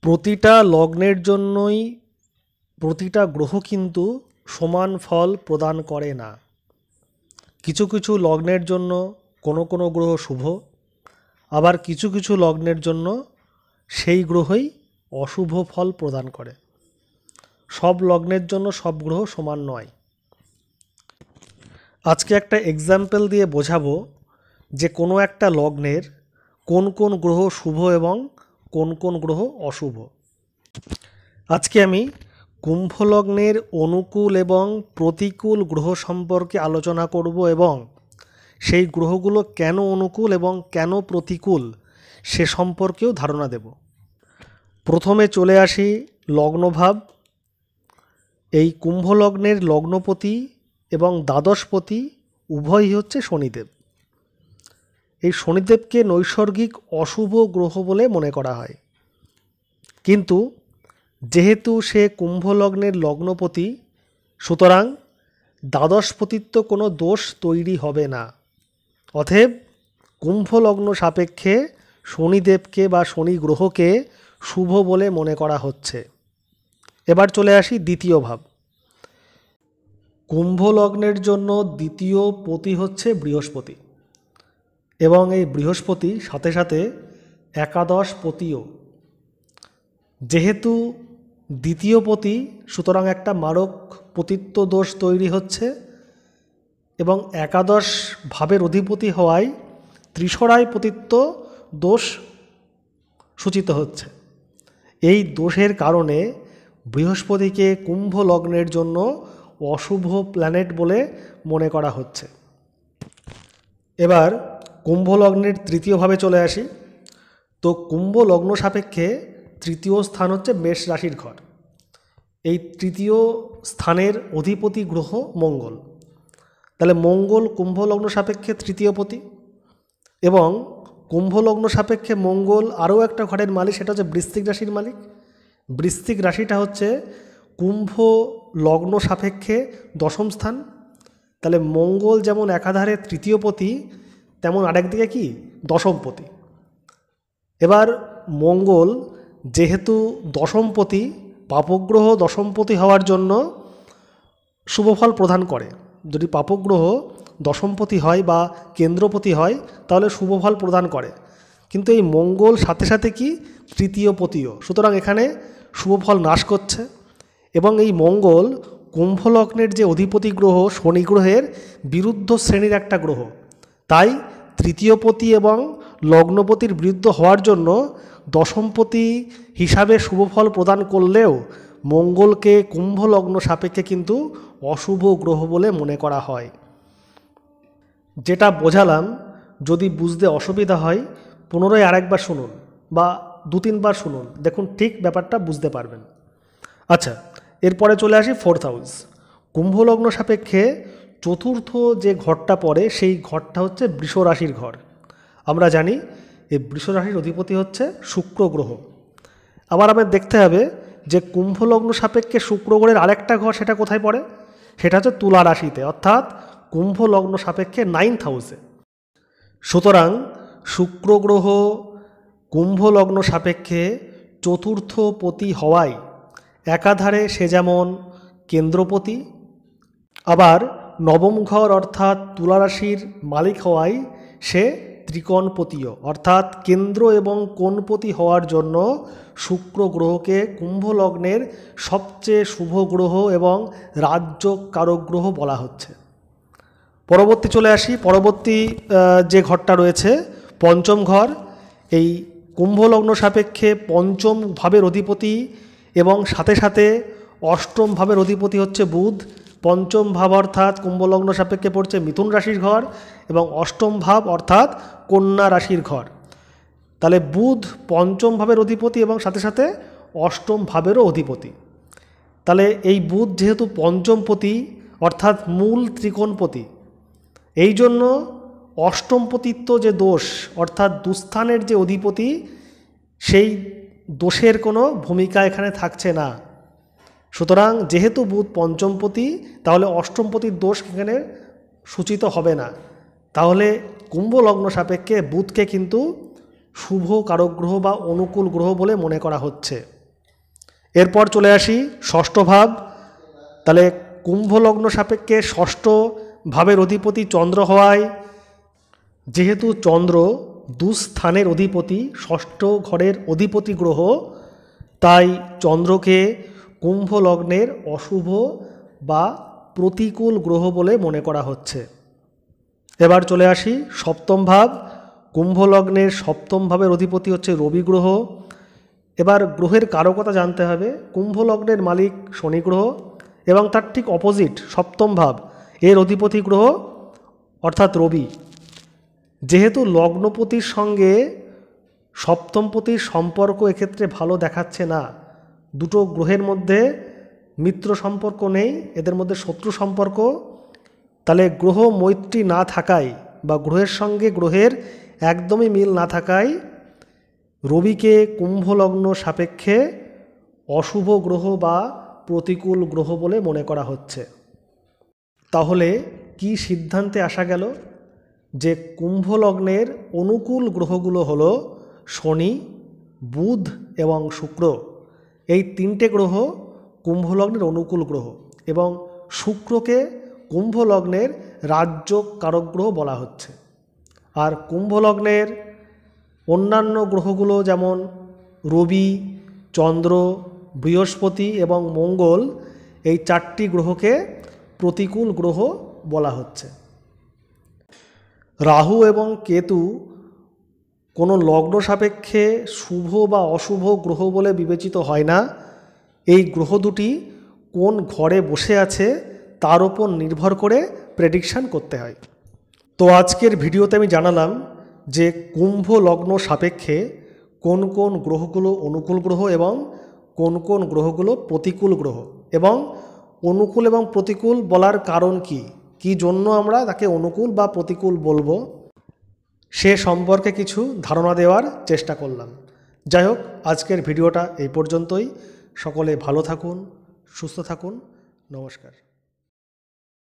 প্রতিটা লগ্নের জন্যই প্রতিটা গ্রহ কিন্তু সমান ফল প্রদান করে না। কিছু কিছু লগ্নের জন্য কোনো কোনো গ্রহ শুভ, আবার কিছু কিছু লগ্নের জন্য সেই গ্রহই অশুভ ফল প্রদান করে। সব লগ্নের জন্য সব গ্রহ সমান নয়। আজকে একটা এক্সাম্পল দিয়ে বোঝাবো যে কোনো একটা লগ্নের কোন কোন গ্রহ শুভ এবং কোন কোন গ্রহ অশুভ। আজকে আমি কুম্ভ লগ্নের অনুকূল এবং প্রতিকূল গ্রহ সম্পর্কে আলোচনা করব এবং সেই গ্রহগুলো কেন অনুকূল এবং কেন প্রতিকূল সে সম্পর্কেও ধারণা দেব। প্রথমে চলে আসি লগ্নভাব। এই কুম্ভ লগ্নের লগ্নপতি এবং দ্বাদশপতি উভয়ই হচ্ছে শনিদেব। এই শনিদেবকে নৈসর্গিক অশুভ গ্রহ বলে মনে করা হয়, কিন্তু যেহেতু সে কুম্ভ লগ্নের লগ্নপতি, সুতরাং দ্বাদশপতিত্ব কোনো দোষ তৈরি হবে না। অতএব কুম্ভ লগ্ন সাপেক্ষে শনিদেবকে বা শনি গ্রহকে শুভ বলে মনে করা হচ্ছে। এবার চলে আসি দ্বিতীয় ভাব। কুম্ভ লগ্নের জন্য দ্বিতীয় পতি হচ্ছে বৃহস্পতি, এবং এই বৃহস্পতি সাথে সাথে একাদশ পতিও। যেহেতু দ্বিতীয় পতি, সুতরাং একটা মারক পতিত্ব দোষ তৈরি হচ্ছে, এবং একাদশ ভাবের অধিপতি হওয়ায় ত্রিশরায় পতিত্ব দোষ সূচিত হচ্ছে। এই দোষের কারণে বৃহস্পতিকে কুম্ভ লগ্নের জন্য অশুভ প্ল্যানেট বলে মনে করা হচ্ছে। এবার কুম্ভ লগ্নের তৃতীয় ভাবে চলে আসি। তো কুম্ভ লগ্ন সাপেক্ষে তৃতীয় স্থান হচ্ছে মেষ রাশির ঘর। এই তৃতীয় স্থানের অধিপতি গ্রহ মঙ্গল। তাহলে মঙ্গল কুম্ভ লগ্ন সাপেক্ষে তৃতীয় পতি, এবং কুম্ভ লগ্ন সাপেক্ষে মঙ্গল আরও একটা ঘরের মালিক, সেটা হচ্ছে বৃশ্চিক রাশির মালিক। বৃশ্চিক রাশিটা হচ্ছে কুম্ভ লগ্ন সাপেক্ষে দশম স্থান। তাহলে মঙ্গল যেমন একাধারে তৃতীয় পতি, তেমন আরেকদিকে কি দশমপতি। এবার মঙ্গল যেহেতু দশমপতি, পাপগ্রহ দশমপতি হওয়ার জন্য শুভফল প্রদান করে। যদি পাপগ্রহ দশমপতি হয় বা কেন্দ্রপতি হয় তাহলে শুভফল প্রদান করে, কিন্তু এই মঙ্গল সাথে সাথে কি তৃতীয় পতিও, সুতরাং এখানে শুভফল নাশ করছে। এবং এই মঙ্গল কুম্ভ লগ্নের যে অধিপতি গ্রহ শনি গ্রহের বিরুদ্ধ শ্রেণীর একটা গ্রহ, তাই তৃতীয় পতি এবং লগ্নপতির বিরুদ্ধ হওয়ার জন্য দশমপতি হিসাবে শুভফল প্রদান করলেও মঙ্গলকে কুম্ভ লগ্ন সাপেক্ষে কিন্তু অশুভ গ্রহ বলে মনে করা হয়। যেটা বোঝালাম, যদি বুঝতে অসুবিধা হয় পুনরায় আরেকবার শুনুন বা দু তিনবার শুনুন, দেখুন ঠিক ব্যাপারটা বুঝতে পারবেন। আচ্ছা, এরপরে চলে আসি ফোর্থ হাউস। কুম্ভ লগ্ন সাপেক্ষে চতুর্থ যে ঘরটা পড়ে সেই ঘরটা হচ্ছে বৃষ রাশির ঘর। আমরা জানি এই বৃষ রাশির অধিপতি হচ্ছে শুক্র গ্রহ। আবার আমাদের দেখতে হবে যে কুম্ভ লগ্ন সাপেক্ষে শুক্র গ্রহের আরেকটা ঘর, সেটা কোথায় পড়ে? সেটা হচ্ছে তুলা রাশিতে, অর্থাৎ কুম্ভ লগ্ন সাপেক্ষে 9th হাউসে। সুতরাং শুক্র গ্রহ কুম্ভ লগ্ন সাপেক্ষে চতুর্থ পতি হওয়ায় একাধারে সে যেমন কেন্দ্রপতি, আবার নবম ঘর অর্থাৎ তুলা রাশির মালিক হওয়ায় সে ত্রিকোণপতিও, অর্থাৎ কেন্দ্র এবং কোণপতি হওয়ার জন্য শুক্র গ্রহকে কুম্ভ লগ্নের সবচেয়ে শুভ গ্রহ এবং রাজ্য কারক গ্রহ বলা হচ্ছে। পরবর্তী চলে আসি, পরবর্তী যে ঘরটা রয়েছে পঞ্চম ঘর। এই কুম্ভ লগ্ন সাপেক্ষে পঞ্চম ভাবের অধিপতি এবং সাথে সাথে অষ্টম ভাবের অধিপতি হচ্ছে বুধ। পঞ্চম ভাব অর্থাৎ কুম্ভ লগ্ন সাপেক্ষে পড়ছে মিথুন রাশির ঘর, এবং অষ্টম ভাব অর্থাৎ কন্যা রাশির ঘর। তাহলে বুধ পঞ্চম ভাবের অধিপতি এবং সাথে সাথে অষ্টম ভাবেরও অধিপতি। তাহলে এই বুধ যেহেতু পঞ্চমপতি অর্থাৎ মূল ত্রিকোণপতি, এই জন্য অষ্টমপতিত্ব যে দোষ অর্থাৎ দুস্থানের যে অধিপতি, সেই দোষের কোনো ভূমিকা এখানে থাকছে না। সুতরাং যেহেতু বুধ পঞ্চমপতি, তাহলে অষ্টমপতির দোষ এখানে সূচিত হবে না। তাহলে কুম্ভ লগ্ন সাপেক্ষে বুধকে কিন্তু শুভ কারক গ্রহ বা অনুকূল গ্রহ বলে মনে করা হচ্ছে। এরপর চলে আসি ষষ্ঠ ভাব। তাহলে কুম্ভ লগ্ন সাপেক্ষে ষষ্ঠ ভাবের অধিপতি চন্দ্র হওয়ায়, যেহেতু চন্দ্র দুস্থানের অধিপতি, ষষ্ঠ ঘরের অধিপতি গ্রহ, তাই চন্দ্রকে কুম্ভ লগ্নের অশুভ বা প্রতিকূল গ্রহ বলে মনে করা হচ্ছে। এবার চলে আসি সপ্তম ভাব। কুম্ভ লগ্নের সপ্তম ভাবের অধিপতি হচ্ছে রবি গ্রহ। এবার গ্রহের কারকতা জানতে হবে। কুম্ভ লগ্নের মালিক শনি গ্রহ এবং তার ঠিক অপোজিট সপ্তম ভাব, এর অধিপতি গ্রহ অর্থাৎ রবি। যেহেতু লগ্নপতির সঙ্গে সপ্তমপতির সম্পর্ক এক্ষেত্রে ভালো দেখাচ্ছে না, দুটো গ্রহের মধ্যে মিত্র সম্পর্ক নেই, এদের মধ্যে শত্রু সম্পর্ক, তাহলে গ্রহ মৈত্রী না থাকায় বা গ্রহের সঙ্গে গ্রহের একদমই মিল না থাকায় রবিকে কুম্ভ লগ্ন সাপেক্ষে অশুভ গ্রহ বা প্রতিকূল গ্রহ বলে মনে করা হচ্ছে। তাহলে কি সিদ্ধান্তে আসা গেল? যে কুম্ভ লগ্নের অনুকূল গ্রহগুলো হলো শনি, বুধ এবং শুক্র। এই তিনটে গ্রহ কুম্ভ লগ্নের অনুকূল গ্রহ এবং শুক্রকে কুম্ভ লগ্নের রাজ্য কারক গ্রহ বলা হচ্ছে। আর কুম্ভ লগ্নের অন্যান্য গ্রহগুলো যেমন রবি, চন্দ্র, বৃহস্পতি এবং মঙ্গল, এই চারটি গ্রহকে প্রতিকূল গ্রহ বলা হচ্ছে। রাহু এবং কেতু কোনো লগ্ন সাপেক্ষে শুভ বা অশুভ গ্রহ বলে বিবেচিত হয় না। এই গ্রহ দুটি কোন ঘরে বসে আছে তার উপর নির্ভর করে প্রেডিকশান করতে হয়। তো আজকের ভিডিওতে আমি জানালাম যে কুম্ভ লগ্ন সাপেক্ষে কোন কোন গ্রহগুলো অনুকূল গ্রহ এবং কোন কোন গ্রহগুলো প্রতিকূল গ্রহ, এবং অনুকূল এবং প্রতিকূল বলার কারণ কি, কি জন্য আমরা তাকে অনুকূল বা প্রতিকূল বলবো, সে সম্পর্কে কিছু ধারণা দেওয়ার চেষ্টা করলাম। যাই হোক, আজকের ভিডিওটা এই পর্যন্তই। সকলে ভালো থাকুন, সুস্থ থাকুন। নমস্কার।